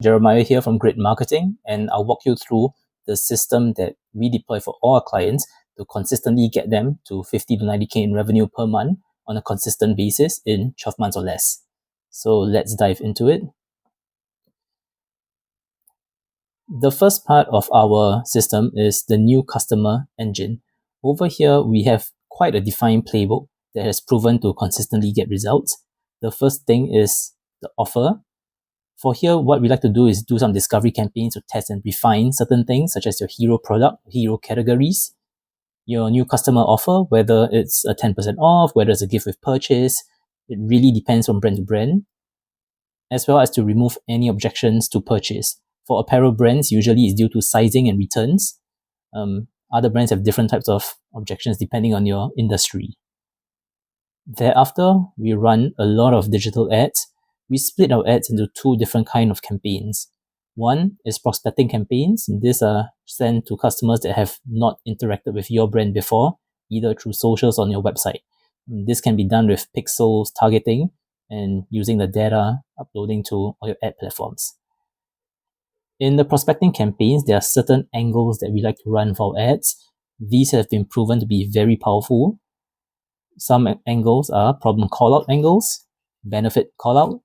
Jeremiah here from Grid Marketing, and I'll walk you through the system that we deploy for all our clients to consistently get them to 50 to 90K in revenue per month on a consistent basis in 12 months or less. So let's dive into it. The first part of our system is the new customer engine. Over here, we have quite a defined playbook that has proven to consistently get results. The first thing is the offer. For here, what we like to do is do some discovery campaigns to test and refine certain things, such as your hero product, hero categories, your new customer offer, whether it's a 10% off, whether it's a gift with purchase. It really depends from brand to brand, as well as to remove any objections to purchase. For apparel brands, usually it's due to sizing and returns. Other brands have different types of objections depending on your industry. Thereafter, we run a lot of digital ads. We split our ads into two different kinds of campaigns. One is prospecting campaigns. These are sent to customers that have not interacted with your brand before, either through socials or on your website. This can be done with pixels targeting and using the data uploading to all your ad platforms. In the prospecting campaigns, there are certain angles that we like to run for ads. These have been proven to be very powerful. Some angles are problem call-out angles, benefit call-out,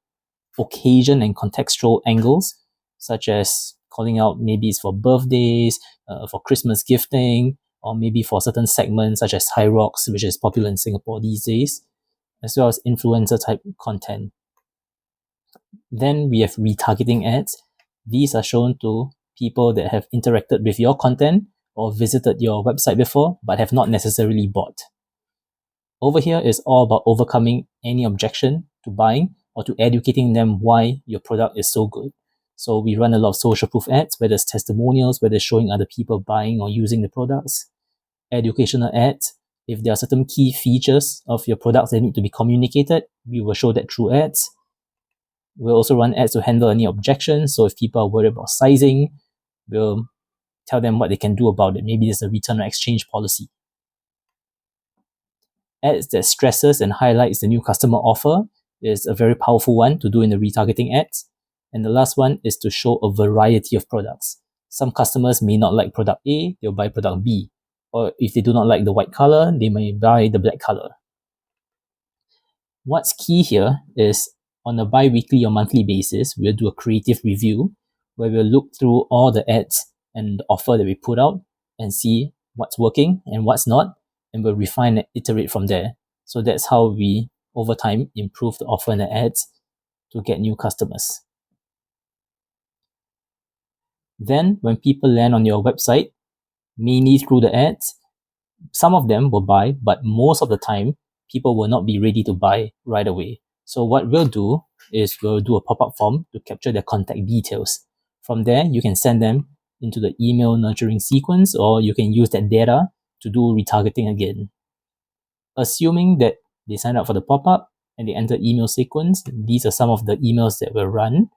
occasion and contextual angles, such as calling out maybe it's for birthdays, for Christmas gifting, or maybe for certain segments such as High Rocks, which is popular in Singapore these days, as well as influencer type content. Then we have retargeting ads. These are shown to people that have interacted with your content or visited your website before, but have not necessarily bought. Over here is all about overcoming any objection to buying or to educating them why your product is so good. So we run a lot of social proof ads, whether it's testimonials, whether it's showing other people buying or using the products. Educational ads, if there are certain key features of your products that need to be communicated, we will show that through ads. We'll also run ads to handle any objections. So if people are worried about sizing, we'll tell them what they can do about it. Maybe there's a return or exchange policy. Ads that stresses and highlights the new customer offer is a very powerful one to do in the retargeting ads. And the last one is to show a variety of products. Some customers may not like product A, they'll buy product B. Or if they do not like the white color, they may buy the black color. What's key here is on a bi-weekly or monthly basis, we'll do a creative review where we'll look through all the ads and the offer that we put out and see what's working and what's not, and we'll refine and iterate from there. So that's how we, over time, improve the offer and the ads to get new customers. Then, when people land on your website, mainly through the ads, some of them will buy, but most of the time, people will not be ready to buy right away. So what we'll do is we'll do a pop-up form to capture their contact details. From there, you can send them into the email nurturing sequence, or you can use that data to do retargeting again. Assuming that they sign up for the pop-up and they enter email sequence, these are some of the emails that will run.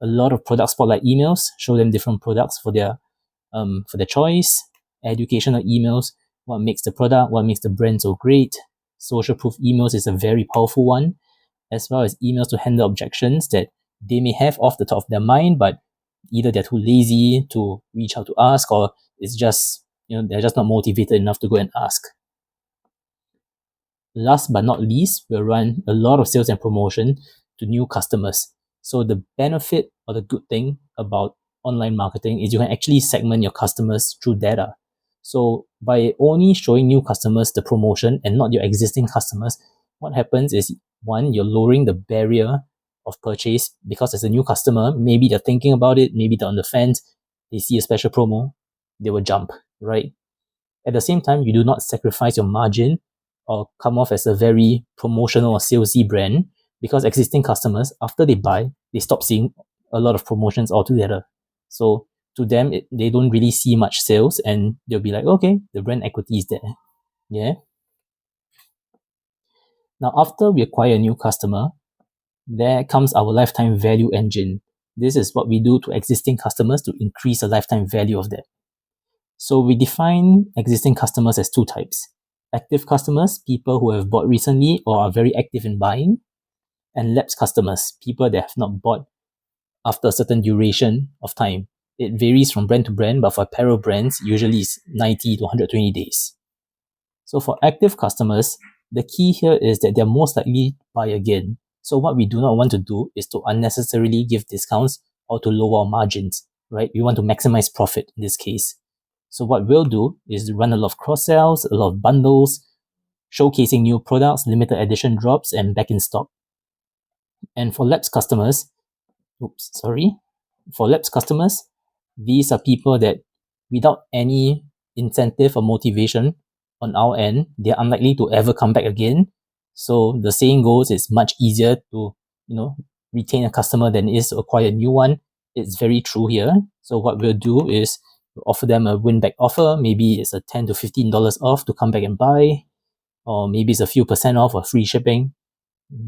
A lot of product spotlight emails show them different products for their choice. Educational emails, what makes the product, what makes the brand so great. Social proof emails is a very powerful one, as well as emails to handle objections that they may have off the top of their mind, but either they're too lazy to reach out to ask, or it's just, they're just not motivated enough to go and ask. Last but not least, we'll run a lot of sales and promotion to new customers. So the benefit or the good thing about online marketing is you can actually segment your customers through data. So by only showing new customers the promotion and not your existing customers, what happens is, one, you're lowering the barrier of purchase, because as a new customer, maybe they're thinking about it, maybe they're on the fence, they see a special promo, they will jump, right? At the same time, you do not sacrifice your margin or come off as a very promotional or salesy brand, because existing customers, after they buy, they stop seeing a lot of promotions altogether. So to them, they don't really see much sales, and they'll be like, okay, the brand equity is there. Yeah. Now, after we acquire a new customer, there comes our lifetime value engine. This is what we do to existing customers to increase the lifetime value of them. So we define existing customers as two types. Active customers, people who have bought recently or are very active in buying, and lapsed customers, people that have not bought after a certain duration of time. It varies from brand to brand, but for apparel brands, usually it's 90 to 120 days. So for active customers, the key here is that they're most likely to buy again. So what we do not want to do is to unnecessarily give discounts or to lower our margins, right? We want to maximize profit in this case. So what we'll do is run a lot of cross-sells, a lot of bundles, showcasing new products, limited edition drops, and back in stock. And for lapsed customers, for lapsed customers, these are people that without any incentive or motivation on our end, they're unlikely to ever come back again. So the saying goes, it's much easier to, retain a customer than it is to acquire a new one. It's very true here. So what we'll do is we'll offer them a win back offer. Maybe it's a $10 to $15 off to come back and buy, or maybe it's a few percent off or free shipping.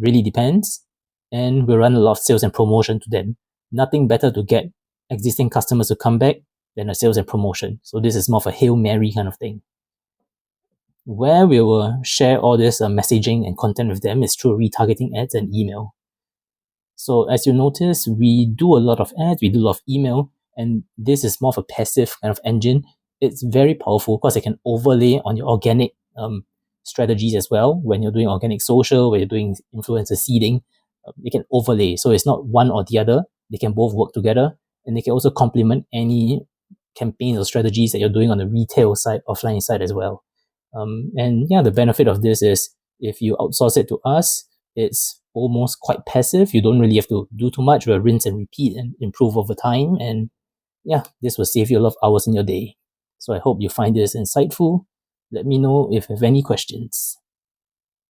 Really depends. And we'll run a lot of sales and promotion to them. Nothing better to get existing customers to come back than a sales and promotion. So this is more of a Hail Mary kind of thing. Where we will share all this messaging and content with them is through retargeting ads and email. So as you notice, we do a lot of ads, we do a lot of email, and this is more of a passive kind of engine. It's very powerful because it can overlay on your organic strategies as well. When you're doing organic social, when you're doing influencer seeding, it can overlay. So it's not one or the other. They can both work together, and they can also complement any campaigns or strategies that you're doing on the retail side, offline side as well. The benefit of this is if you outsource it to us, it's almost quite passive. You don't really have to do too much. We'll rinse and repeat and improve over time. And this will save you a lot of hours in your day. So I hope you find this insightful. Let me know if you have any questions.